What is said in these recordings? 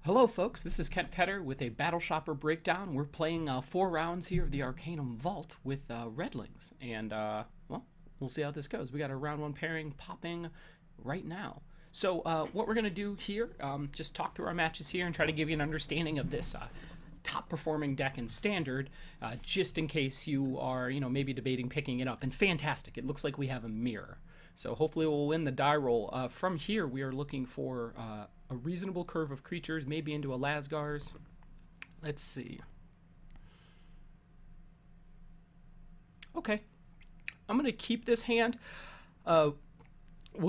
Hello, folks. This is Ketter with a Battleshopper breakdown. We're playing 4 rounds here of the Arcanum Vault with Redlings, and well, we'll see how this goes. We got a round 1 pairing popping right now. So what we're gonna do here, just talk through our matches here and try to give you an understanding of this top performing deck in Standard, just in case you are, maybe debating picking it up. And fantastic, it looks like we have a mirror. So hopefully we'll win the die roll. From here, we are looking for a reasonable curve of creatures, maybe into a Lasgar's. Let's see. Okay, I'm going to keep this hand. We'll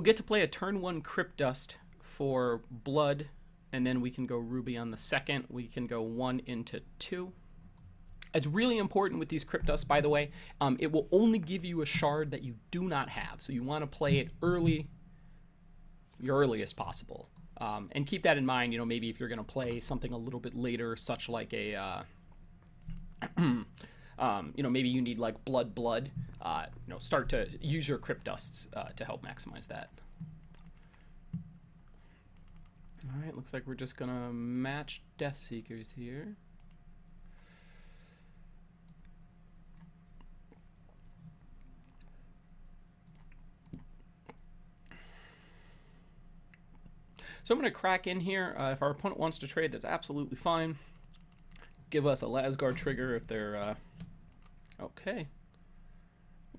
get to play a turn 1 Crypt Dust for blood, and then we can go Ruby on the second. We can go 1 into 2. It's really important with these Crypt Dusts, by the way. It will only give you a shard that you do not have, so you want to play it early, your earliest possible. And keep that in mind, maybe if you're going to play something a little bit later, such like a, maybe you need like blood, start to use your Crypt Dusts to help maximize that. All right, looks like we're just going to match Death Seekers here. So I'm going to crack in here. If our opponent wants to trade, that's absolutely fine. Give us a Lasgar trigger if they're... okay.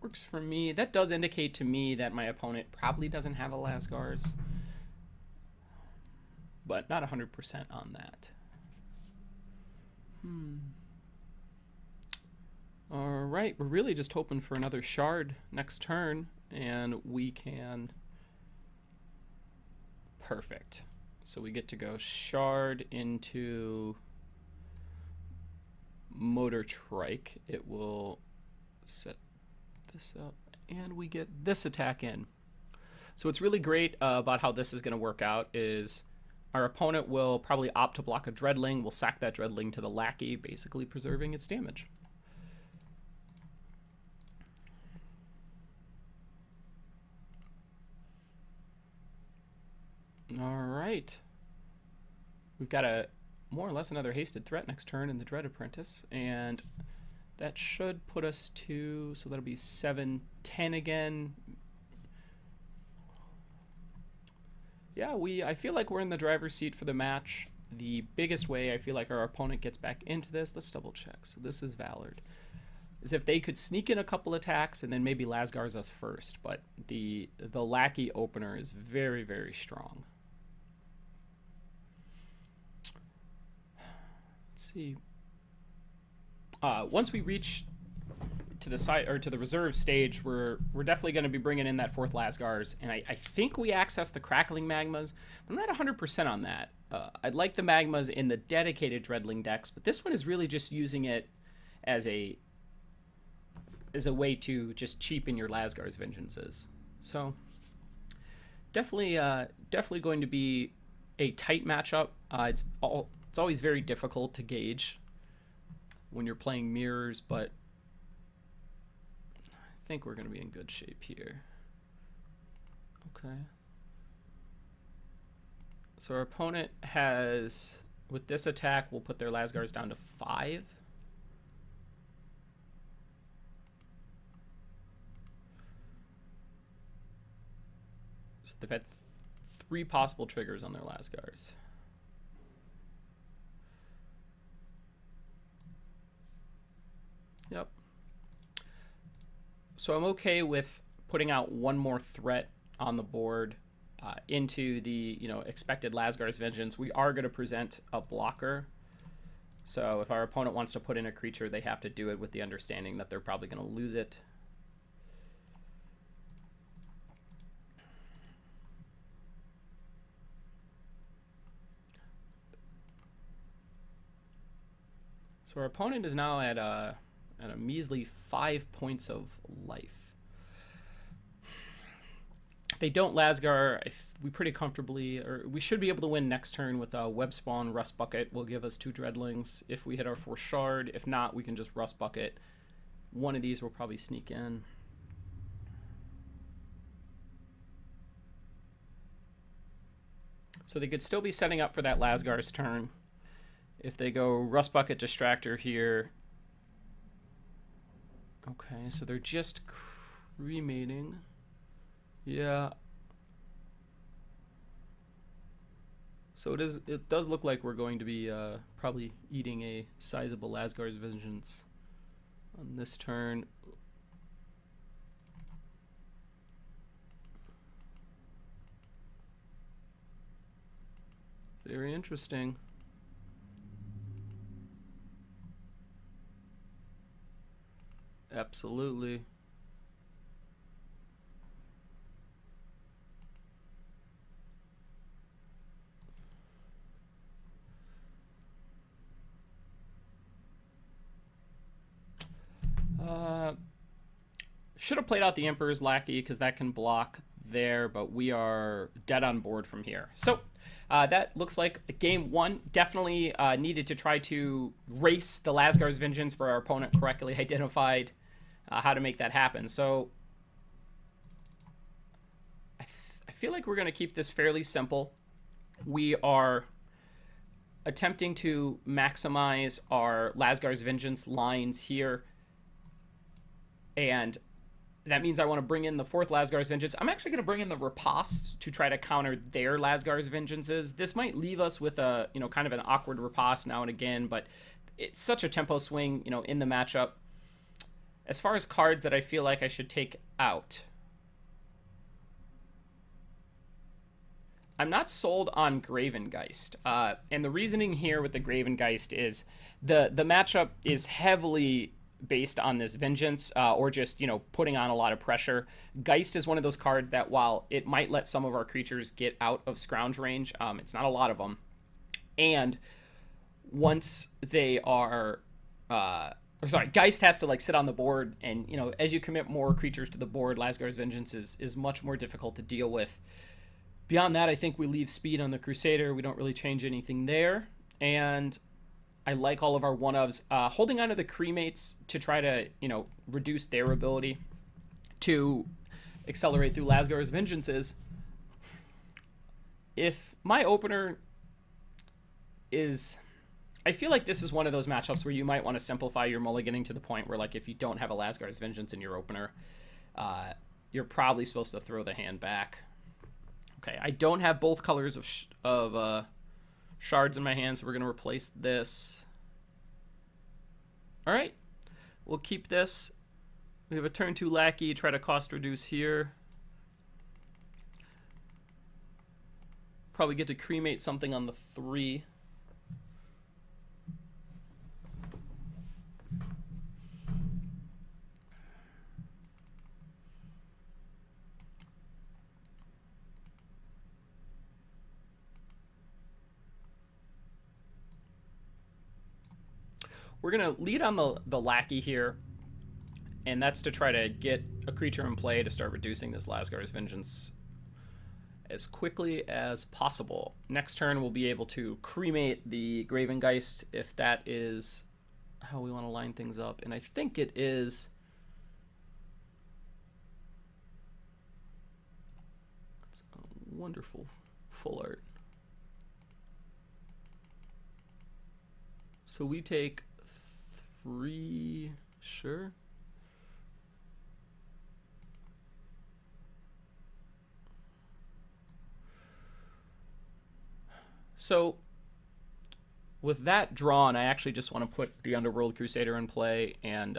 Works for me. That does indicate to me that my opponent probably doesn't have a Lasgar's. But not 100% on that. Alright, we're really just hoping for another shard next turn. And we can... perfect. So we get to go shard into Motor Trike. It will set this up, and we get this attack in. So what's really great about how this is going to work out is our opponent will probably opt to block a Dreadling. We'll sack that Dreadling to the Lackey, basically preserving its damage. All right. We've got a more or less another hasted threat next turn in the Dread Apprentice, and that should put us to, so that'll be 7-10 again. Yeah, I feel like we're in the driver's seat for the match. The biggest way I feel like our opponent gets back into this, let's double check. So this is Valord. Is if they could sneak in a couple attacks and then maybe Lasgar's us first, but the Lackey opener is very, very strong. Let's see. Once we reach to the side or to the reserve stage, we're definitely going to be bringing in that 4th Lasgar's, and I think we access the Crackling Magmas, but I'm not 100% on that. I'd like the Magmas in the dedicated Dreadling decks, but this one is really just using it as a way to just cheapen your Lasgar's Vengeances. So definitely going to be a tight matchup. It's always very difficult to gauge when you're playing mirrors, but I think we're going to be in good shape here. Okay. So our opponent has, with this attack, we'll put their Lasgar's down to 5. So they've had 3 possible triggers on their Lasgar's. Yep. So I'm okay with putting out 1 more threat on the board into the expected Lasgar's Vengeance. We are going to present a blocker. So if our opponent wants to put in a creature, they have to do it with the understanding that they're probably going to lose it. So our opponent is now at a measly 5 points of life. If they don't Lasgar, we pretty comfortably, or we should be able to win next turn with a Web Spawn. Rust Bucket will give us 2 Dreadlings if we hit our 4th shard. If not, we can just Rust Bucket. One of these will probably sneak in. So they could still be setting up for that Lasgar's turn. If they go Rust Bucket Distractor here. Okay, so they're just cremating. Yeah. So it does look like we're going to be probably eating a sizable Lasgar's Vengeance on this turn. Very interesting. Absolutely. Should have played out the Emperor's Lackey because that can block there, but we are dead on board from here. So that looks like game one. Definitely needed to try to race the Lasgar's Vengeance for our opponent correctly identified how to make that happen. So I feel like we're going to keep this fairly simple. We are attempting to maximize our Lasgar's Vengeance lines here. And that means I want to bring in the fourth Lasgar's Vengeance. I'm actually going to bring in the Ripostes to try to counter their Lasgar's Vengeances. This might leave us with a, kind of an awkward Riposte now and again, but it's such a tempo swing, in the matchup. As far as cards that I feel like I should take out, I'm not sold on Gravengeist. And the reasoning here with the Gravengeist is the matchup is heavily based on this Vengeance, or just, putting on a lot of pressure. Geist is one of those cards that while it might let some of our creatures get out of scrounge range, it's not a lot of them. And once they are, Geist has to sit on the board, and, as you commit more creatures to the board, Lasgar's Vengeance is much more difficult to deal with. Beyond that, I think we leave speed on the Crusader. We don't really change anything there. And I like all of our one-ofs. Holding on to the Cremates to try to, reduce their ability to accelerate through Lasgar's Vengeances. If my opener is... I feel like this is one of those matchups where you might want to simplify your mulliganing to the point where, if you don't have a Lasgar's Vengeance in your opener, you're probably supposed to throw the hand back. Okay, I don't have both colors of shards in my hand, so we're going to replace this. All right, we'll keep this. We have a turn 2 Lackey, try to cost reduce here. Probably get to cremate something on the 3. We're going to lead on the Lackey here, and that's to try to get a creature in play to start reducing this Lasgar's Vengeance as quickly as possible. Next turn, we'll be able to cremate the Gravengeist if that is how we want to line things up, and I think it is. That's a wonderful full art. So we take 3, sure. So with that drawn, I actually just want to put the Underworld Crusader in play and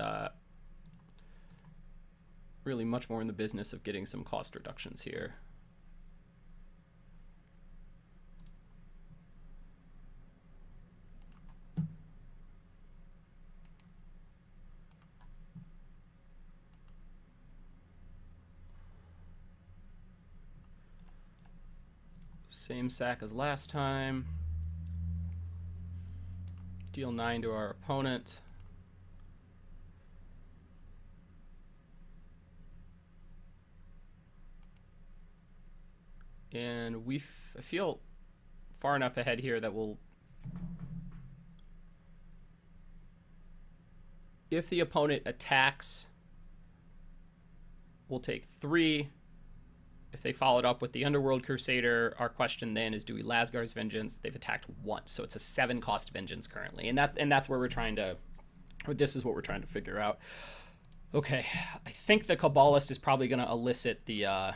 really much more in the business of getting some cost reductions here. Same sack as last time. Deal 9 to our opponent. And I feel far enough ahead here that we'll... If the opponent attacks, we'll take 3. If they followed up with the Underworld Crusader, our question then is, do we Lasgar's Vengeance? They've attacked once, so it's a 7-cost Vengeance currently, and that's where we're trying to, or this is what we're trying to figure out. Okay, I think the Kabbalist is probably going to elicit the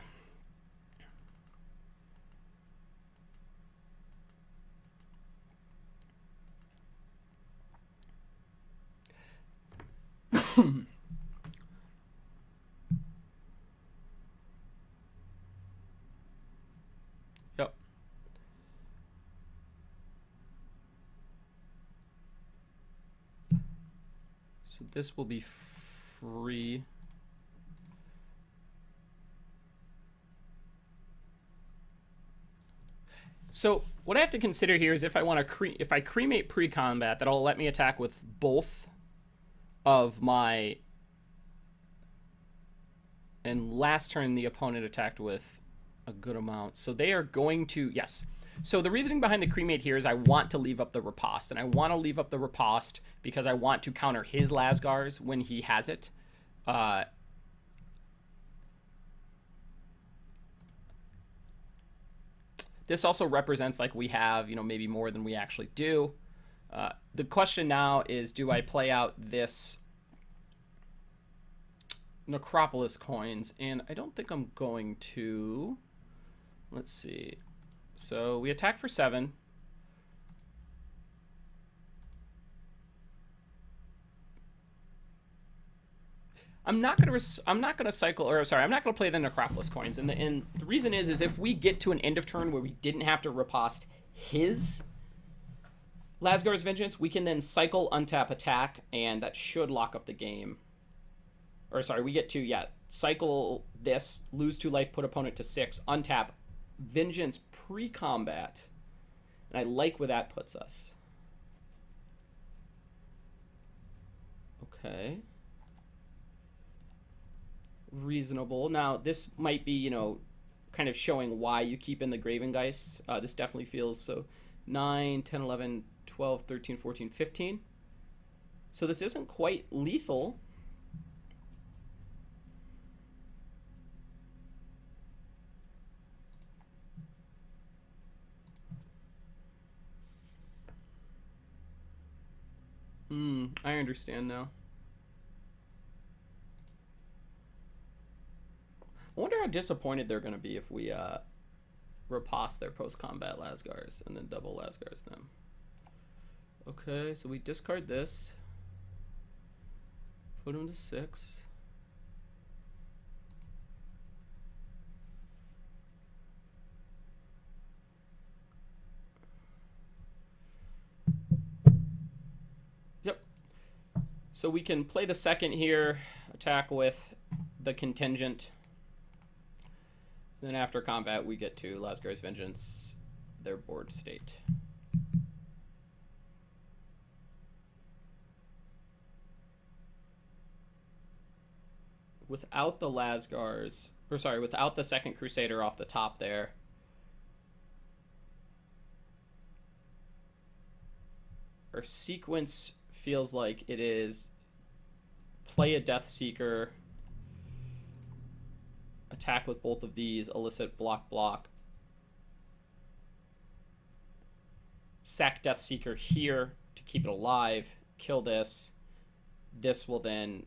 Yep. So this will be free. So what I have to consider here is if I want to if I cremate pre-combat, that'll let me attack with both of my. And last turn the opponent attacked with a good amount, so they are going to, yes. So the reasoning behind the cremate here is I want to leave up the riposte, and I want to leave up the riposte because I want to counter his Lasgars when he has it. This also represents like we have, maybe more than we actually do. The question now is, do I play out this Necropolis coins? And I don't think I'm going to. Let's see. So we attack for 7. I'm not gonna cycle, or sorry, I'm not gonna play the Necropolis coins, and the reason is if we get to an end of turn where we didn't have to riposte his Lasgar's Vengeance, we can then cycle, untap, attack, and that should lock up the game. Or sorry, we get to cycle this, lose 2 life, put opponent to 6, untap, Vengeance pre-combat, and I like where that puts us. Okay. Reasonable. Now, this might be, kind of showing why you keep in the Gravengeists. This definitely feels so. 9, 10, 11, 12, 13, 14, 15. So this isn't quite lethal. I understand now. I wonder how disappointed they're going to be if we riposte their post-combat Lasgars and then double Lasgars them. Okay, so we discard this. Put him to 6. Yep. So we can play the second here, attack with the contingent. Then after combat, we get to Lasgar's Vengeance, their board state. Without the Lasgars, or sorry, without the second Crusader off the top there, our sequence feels like it is play a Death Seeker, attack with both of these, elicit block, sack Death Seeker here to keep it alive, kill this. This will then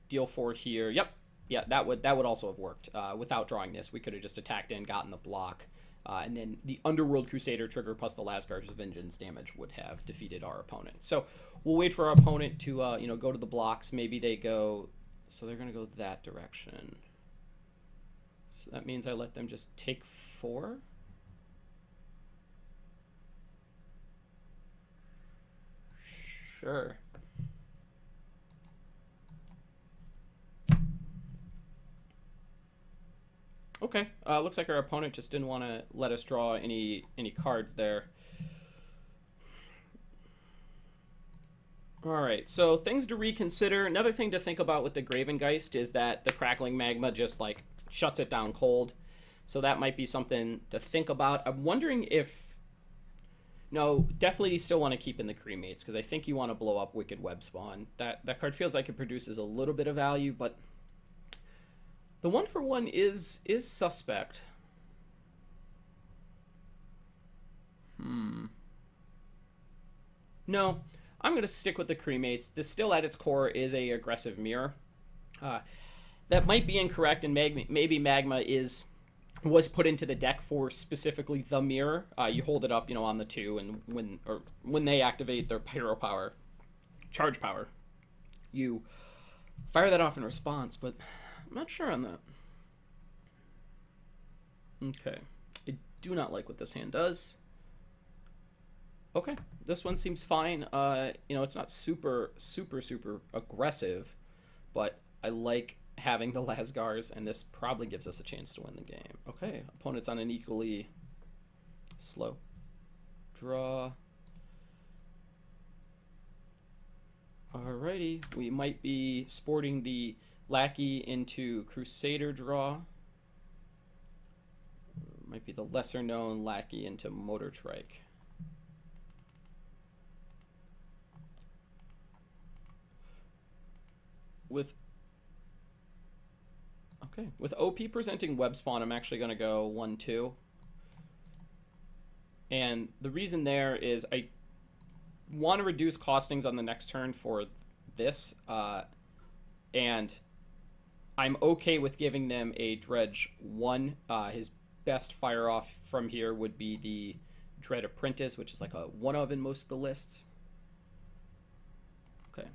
deal 4 here. Yep, yeah, that would also have worked. Without drawing this, we could have just attacked in, gotten the block, and then the Underworld Crusader trigger plus the Lasgar's Vengeance damage would have defeated our opponent. So we'll wait for our opponent to go to the blocks. Maybe they go, so they're going to go that direction. So that means I let them just take 4. Sure. Okay. Looks like our opponent just didn't want to let us draw any cards there. All right. So things to reconsider. Another thing to think about with the Gravengeist is that the Crackling Magma just like shuts it down cold. So that might be something to think about. I'm wondering if... No, definitely still want to keep in the Cremates because I think you want to blow up Wicked Web Spawn. That card feels like it produces a little bit of value, but The 1-for-1 is suspect. No, I'm going to stick with the cremates. This still at its core is a aggressive mirror. That might be incorrect, and maybe magma was put into the deck for specifically the mirror. You hold it up, on the 2, and when they activate their pyro power, charge power, you fire that off in response. But I'm not sure on that. Okay, I do not like what this hand does. Okay, this one seems fine. It's not super aggressive, but I like having the Lasgars, and this probably gives us a chance to win the game. Okay, opponent's on an equally slow draw. Alrighty, we might be sporting the Lackey into Crusader draw. Might be the lesser known Lackey into Motor Trike. With OP presenting web spawn, I'm actually going to go 1-2. And the reason there is I want to reduce costings on the next turn for this. And I'm okay with giving them a Dredge 1. His best fire off from here would be the Dread Apprentice, which is like a 1-of in most of the lists. Okay.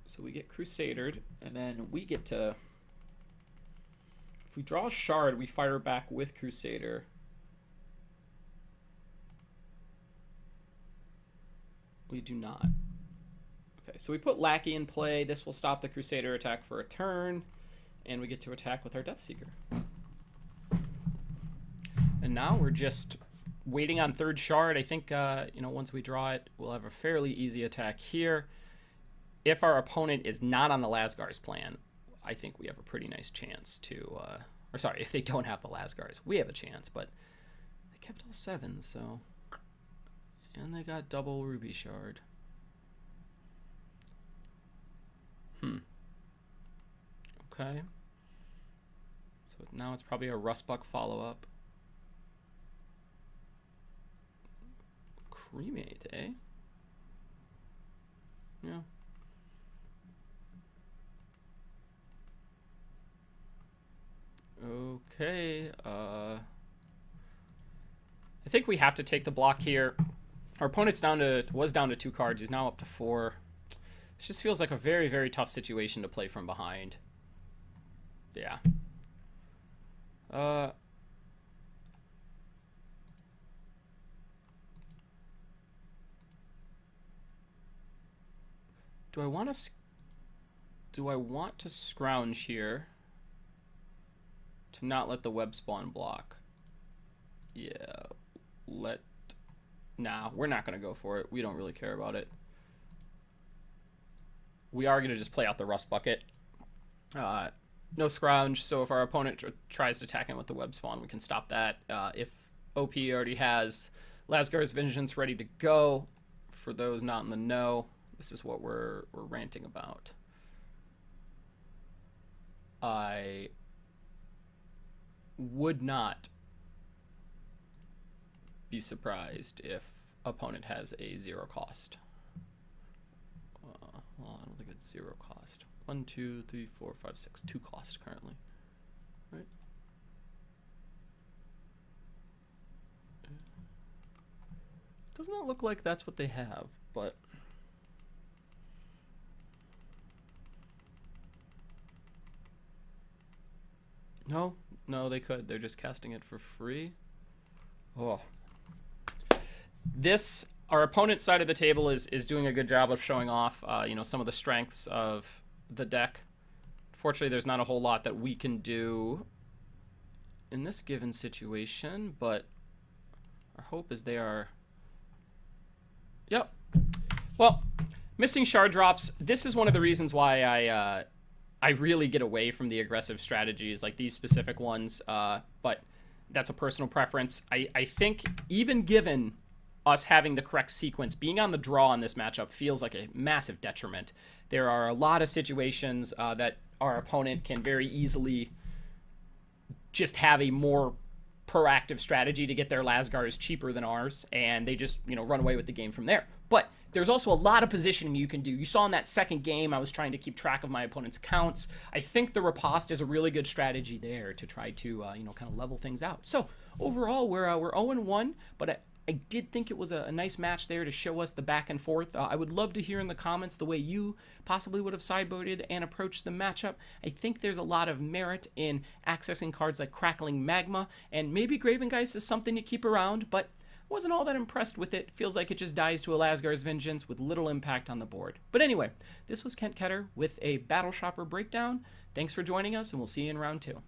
So we get Crusadered, and then we get to... If we draw a Shard, we fire back with Crusader. We do not. Okay, so we put Lackey in play. This will stop the Crusader attack for a turn, and we get to attack with our Deathseeker. And now we're just waiting on 3rd Shard. I think, once we draw it, we'll have a fairly easy attack here. If our opponent is not on the Lasgar's plan, I think we have a pretty nice chance to... if they don't have the Lasgar's, we have a chance, but they kept all 7, so... And they got double Ruby Shard. Okay. So now it's probably a Rustbuck follow-up. Cremate, eh? Yeah. Okay, I think we have to take the block here. Our opponent's was down to 2 cards. He's now up to 4. This just feels like a very, very tough situation to play from behind. Yeah. Do I want to scrounge here to not let the web spawn block? Yeah, nah, we're not going to go for it. We don't really care about it. We are going to just play out the Rust Bucket. No scrounge, so if our opponent tries to attack him with the web spawn, we can stop that. If OP already has Lasgar's Vengeance ready to go, for those not in the know, this is what we're ranting about. I would not be surprised if opponent has a 0 cost. Well, I don't think it's 0 cost. 1, 2, 3, 4, 5, 6. 2 cost currently. Right? Does not look like that's what they have, but... No, they could. They're just casting it for free. Oh. Our opponent's side of the table is doing a good job of showing off, some of the strengths of the deck. Fortunately, there's not a whole lot that we can do in this given situation, but our hope is they are... Yep. Well, missing shard drops. This is one of the reasons why I really get away from the aggressive strategies, like these specific ones, but that's a personal preference. I think even given us having the correct sequence, being on the draw in this matchup feels like a massive detriment. There are a lot of situations that our opponent can very easily just have a more proactive strategy to get their Lasgars cheaper than ours, and they just, run away with the game from there. But there's also a lot of positioning you can do. You saw in that second game, I was trying to keep track of my opponent's counts. I think the riposte is a really good strategy there to try to, kind of level things out. So overall, we're 0-1, but I did think it was a nice match there to show us the back and forth. I would love to hear in the comments the way you possibly would have sideboarded and approached the matchup. I think there's a lot of merit in accessing cards like Crackling Magma, and maybe Gravengeist is something to keep around, but wasn't all that impressed with it. Feels like it just dies to a Lasgar's Vengeance with little impact on the board. But anyway, this was Ketter with a Battleshopper breakdown. Thanks for joining us, and we'll see you in round 2.